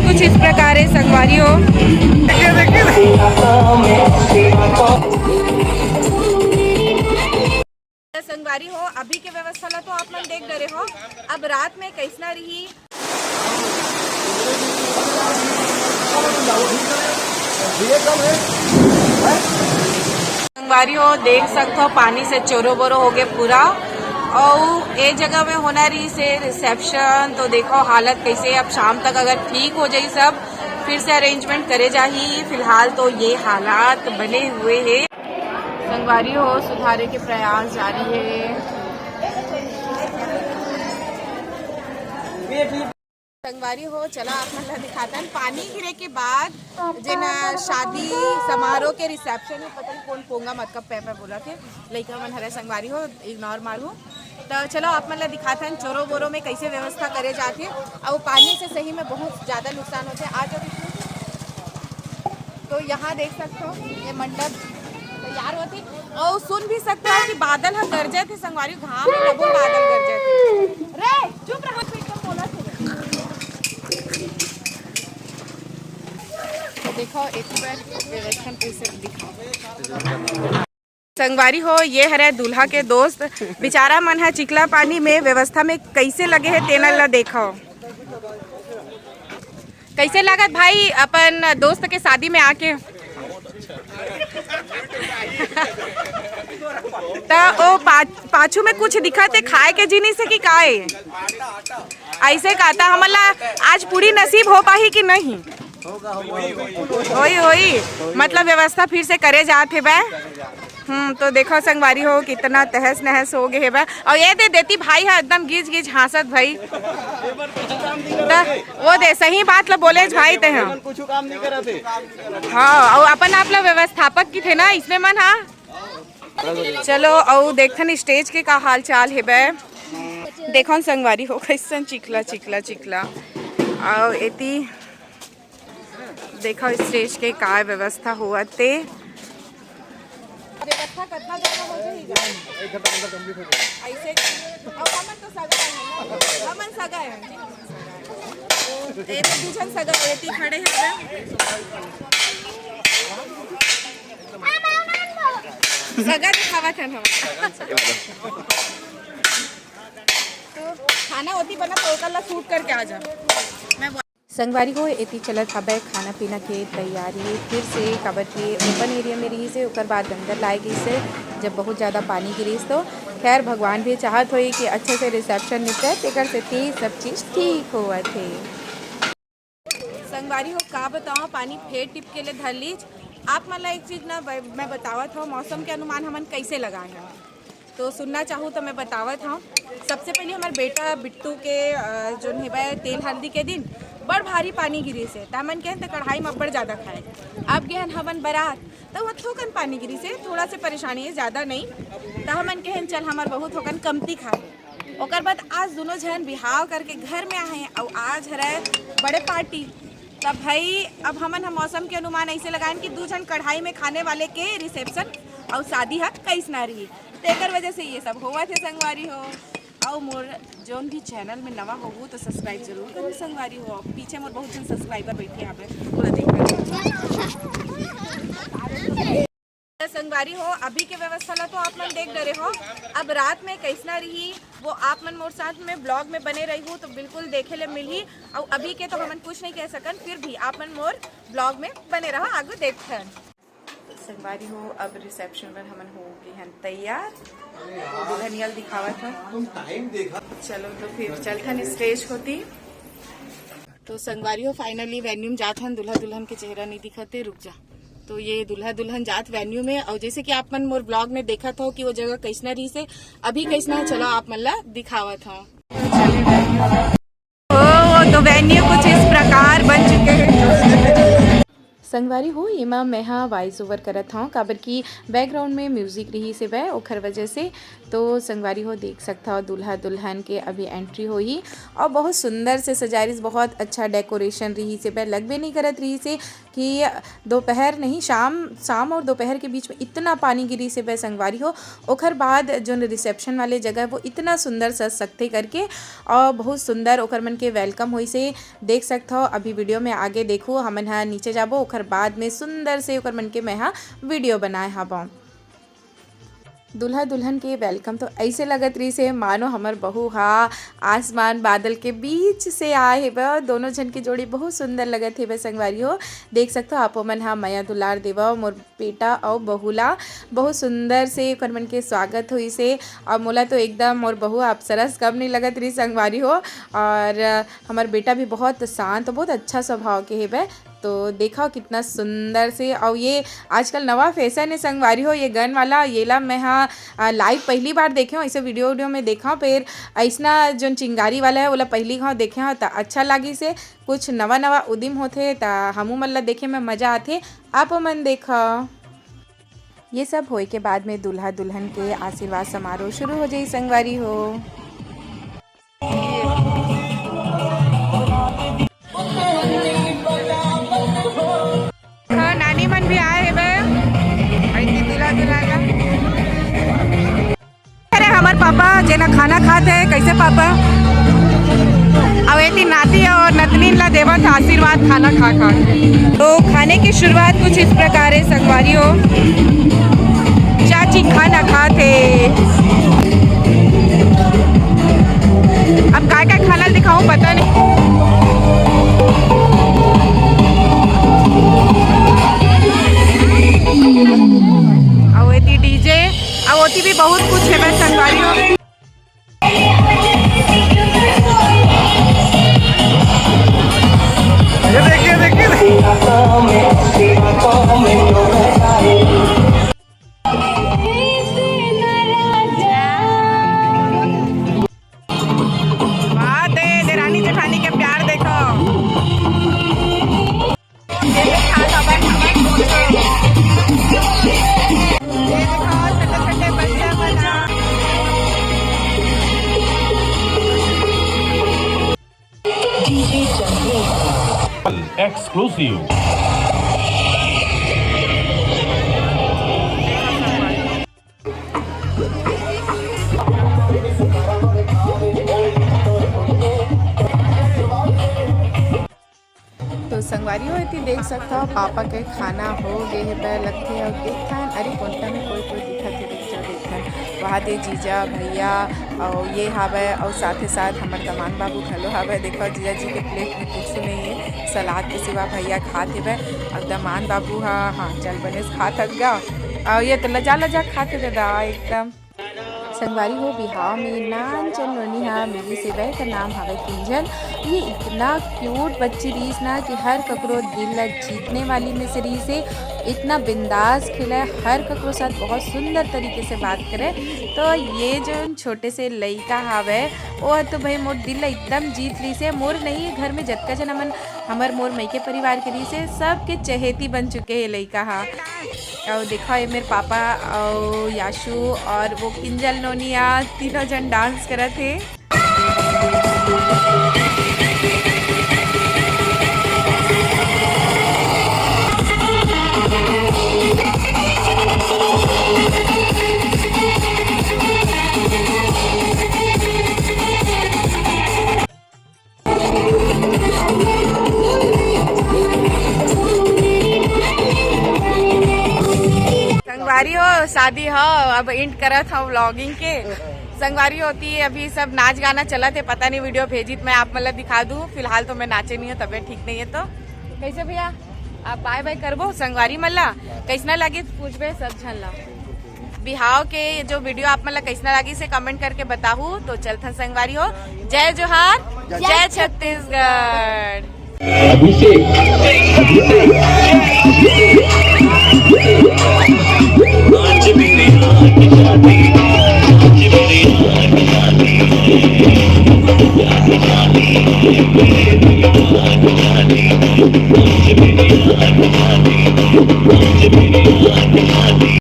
कुछ इस प्रकार है संगवारी हो। संगवारी हो अभी के व्यवस्था ला तो आप लोग देख डरे हो, अब रात में कैसना रही। संगवारी हो देख सकते हो पानी से चोरो बोरो हो गए पूरा, और एक जगह में होना रही से रिसेप्शन। तो देखो हालत कैसे, अब शाम तक अगर ठीक हो जाए सब फिर से अरेंजमेंट करे जाही। फिलहाल तो ये हालात बने हुए हैं। संगवारी हो सुधारे के प्रयास जारी है। संगवारी हो चला आप मतलब दिखाता है पानी गिरे के बाद जना शादी समारोह के रिसेप्शन में पता नहीं कौन पोंगा मत कब पे बोला थे लड़का मन हरे। संगवारी हो इग्नोर मारू तो चलो आप मतलब दिखाता है चोरो बोरो में कैसे व्यवस्था करे जाते, और पानी से सही में बहुत ज़्यादा नुकसान होते। आज तो यहाँ देख सकते हो ये मंडप तैयार होती, और सुन भी सकते हो कि बादल है गरजे थे। संगवारी घाम में डबल बादल गरजे थे। रे चुप रहा एकदम बोला थे। तो देखो एक बार व्यवस्था कैसे दिखाओ। संगवारी हो ये हरे दूल्हा के दोस्त बेचारा मन है चिकला पानी में व्यवस्था में कैसे लगे है तेना ला देखो। कैसे लागत भाई अपन दोस्त के शादी में आके। तो ओ पाछू में कुछ दिखा थे खाए के जिनी से कि काए ऐसे कहता हमला आज पूरी नसीब हो पाही कि नहीं होई मतलब व्यवस्था फिर से करे जाते बे। तो देखो संगवारी हो कितना तहस नहस हो गए है। और ये दे देती भाई है एकदम गिज गिज हासत भाई। वो दे सही बात ला बोले भाई ते हम कुछ काम नहीं करा थे। हाँ और अपन आप लोग व्यवस्थापक की थे ना इसमें मन। हाँ चलो और देखन स्टेज के का हाल चाल है बे। देखो संगवारी हो कैसन चिकला चिकला चिकला, और एती देखो स्टेज के का व्यवस्था हुआ ते। व्यवस्था कितना जगह हो जाएगा एक घंटा अंदर कंप्लीट हो जाएगा ऐसे। और हमन तो सगा है, हमन सगा है ए तो दूसरा सगा एती खड़े हैं सगा दिखावा था हम। तो खाना होती बना तो कल शूट करके आ जा। मैं संगवारी को एती चलत हबे खाना पीना के तैयारी फिर से काबर के ओपन एरिया में रही से उकर बाद अंदर लाए गई से जब बहुत ज़्यादा पानी गिरी तो खैर भगवान भी चाहत होई कि अच्छे से रिसेप्शन निपटे तेकर से सब चीज़ ठीक हुआ थे। संगवारी हो का बताओ पानी फेर टिप के लिए धर लीज। आप मतलब एक चीज़ ना मैं बतावत हूँ मौसम के अनुमान हमन कैसे लगाए हैं तो सुनना चाहूँ तो मैं बतावत हूँ। सबसे पहले हमारे बेटा बिट्टू के जो है तेल हल्दी के दिन बड़ भारी पानी गिरी से तमन कहन तो कढ़ाई में बड़ ज़्यादा खाए। अब गहन हमन बारात तो वह थोकन पानी गिरी से थोड़ा से परेशानी है ज़्यादा नहीं। तो हमन कहन चल हमार बहुत होकन कमती खाए। और बाद आज दोनों जन बिहाव करके घर में आए हैं और आज है बड़े पार्टी। तब भाई अब हमन हम मौसम के अनुमान ऐसे लगाएं कि 2 जन कढ़ाई में खाने वाले के रिसेप्शन और शादी है कैस ना रही तेकर वजह से ये सब हुआ थे। संगवारी हो और मोर जोन भी चैनल में नवा हो तो सब्सक्राइब जरूर करो। संगवारी हो पीछे मोर बहुत जन सब्सक्राइबर बैठे यहाँ पे पूरा देख। संगवारी हो अभी के व्यवस्था ला तो आप मन देख डरे हो, अब रात में कैसना रही वो आप मन मोर साथ में ब्लॉग में बने रही हो तो बिल्कुल देखे ले मिली। और अभी के तो हमन कुछ नहीं कह सकन फिर भी आप मन मोर ब्लॉग में बने रहो आगे देखते। संगवारी हो अब रिसेप्शन में हमन हो गए हैं तैयार। दुल्हनियल दिखावा था टाइम देखा। चलो तो फिर चलथन स्टेज होती। तो संगवारी हो फाइनली वेन्यू में जाथन दुल्हा दुल्हन के चेहरा नहीं दिखते रुक जा। तो ये दुल्हा दुल्हन जात वेन्यू में और जैसे कि आप मन मोर ब्लॉग में देखा था कि वो जगह कैसना रही से अभी कैसना है चलो आप मल्ला दिखावा था। तो वेन्यू कुछ इस प्रकार बन चुके हैं। संगवारी हो एमा मैं हाँ वॉइस ओवर करत हूँ काबर की बैकग्राउंड में म्यूज़िक रही से वह ओखर वजह से। तो संगवारी हो देख सकता हो दूल्हा दुल्हन के अभी एंट्री हो ही और बहुत सुंदर से सजारिस, बहुत अच्छा डेकोरेशन रही से वह लग भी नहीं करत रही से कि दोपहर नहीं शाम और दोपहर के बीच में इतना पानी गिरी से वह संगवारी हो। ओखर बाद जो रिसेप्शन वाले जगह है वो इतना सुंदर सज सकते करके और बहुत सुंदर ओखर मन के वेलकम हुई से देख सकता हो। अभी वीडियो में आगे देखो हमन हाँ नीचे जाबो ओखर बाद में सुंदर से ओकर मन के मैं हाँ वीडियो बनाए हबो। दूल्हा दुल्हन के वेलकम तो ऐसे लगत रही से मानो हमर बहू हा आसमान बादल के बीच से आए हे बा। दोनों जन की जोड़ी बहुत सुंदर लगत हे बा संगवारी हो। देख सकते हो आप मन हा मया दुलार देवा मोर बेटा और बहुला बहुत सुंदर से ओकर मन के स्वागत हुई से और मोला तो एकदम मोर बहू अप्सरस कम नहीं लगत रही संगवारी हो। और हमार बेटा भी बहुत शांत बहुत अच्छा स्वभाव के हे बा। तो देखा कितना सुंदर से और ये आजकल नवा फैशन है संगवारी हो ये गन वाला ये ला मैं हाँ लाइव पहली बार देखे हूँ। ऐसे वीडियो में देखा हूँ फिर ऐसा जो चिंगारी वाला है वो पहली घाव देखे हूँ तो अच्छा लगी से कुछ नवा उदिम होते तो हमू मन ला देखे में मज़ा आते। आप मन देखा ये सब होए के बाद में दूल्हा दुल्हन के आशीर्वाद समारोह शुरू हो जाए संगवारी हो। नानी मन भी आए है दूल्हा दुल्हन हमार पापा जेना खाना खाते है कैसे पापा अवेती नाती और नतनी ला देवत आशीर्वाद खाना खा खा। तो खाने की शुरुआत कुछ इस प्रकार है संगवारी हो। चाची खाना खाते अब काय काय खाना दिखाऊं पता नहीं। अवेती डीजे अवती भी बहुत कुछ है मैं संगवारी हो। रानी जेठानी के प्यार देखो exclusive. तो संगवारी हो थी देख सकता हो पापा के खाना हो गए है पै लगते और देखा अरे कोंटा में कोई दिखा थे देखा वहाँ दे जीजा भैया और ये हावे और साथ ही साथ हमारे दमान बाबू खलो हावे। देखो जीजा जी के प्लेट में कुछ नहीं है सलाद के सिवा भैया खाते वे और दमान बाबू हाँ चल बने खा थक गया और ये तो लजा खाते दादा एकदम। संगवारी हो बिहाव में नान चल नोनी हाँ मेरी से वह का नाम हवे किंजल। ये इतना क्यूट बच्ची रीस ना कि हर ककरो दिल जीतने वाली में से रीस है। इतना बिंदास खिला हर ककरो साथ बहुत सुंदर तरीके से बात करे। तो ये जो छोटे से लड़का हावे वो तो भाई मोर दिल एकदम जीत ली से मोर नहीं घर में जतका जन हमन हमार मोर मई के परिवार के रीस है सबके चहेती बन चुके हैं लड़का हाँ। और देखो ये मेरे पापा और याशु और वो किंजल नोनिया तीनों जन डांस करत थे। संगवारी हो शादी हो अब इंट करत हो व्लॉगिंग के संगवारी होती है। अभी सब नाच गाना चला थे पता नहीं वीडियो भेजी मैं आप मतलब दिखा दूँ। फिलहाल तो मैं नाचे नहीं हूँ तबीयत ठीक नहीं है। तो कैसे भैया आप बाय बाय करबो संगवारी मल्ला कैसना लगे पूछबे सब झन ला बिहाव के जो वीडियो आप मतलब कैसना लगी से कमेंट करके बताहू। तो चलता संगवारी हो जय जोहार जय छत्तीसगढ़। अभिषेक exclusive.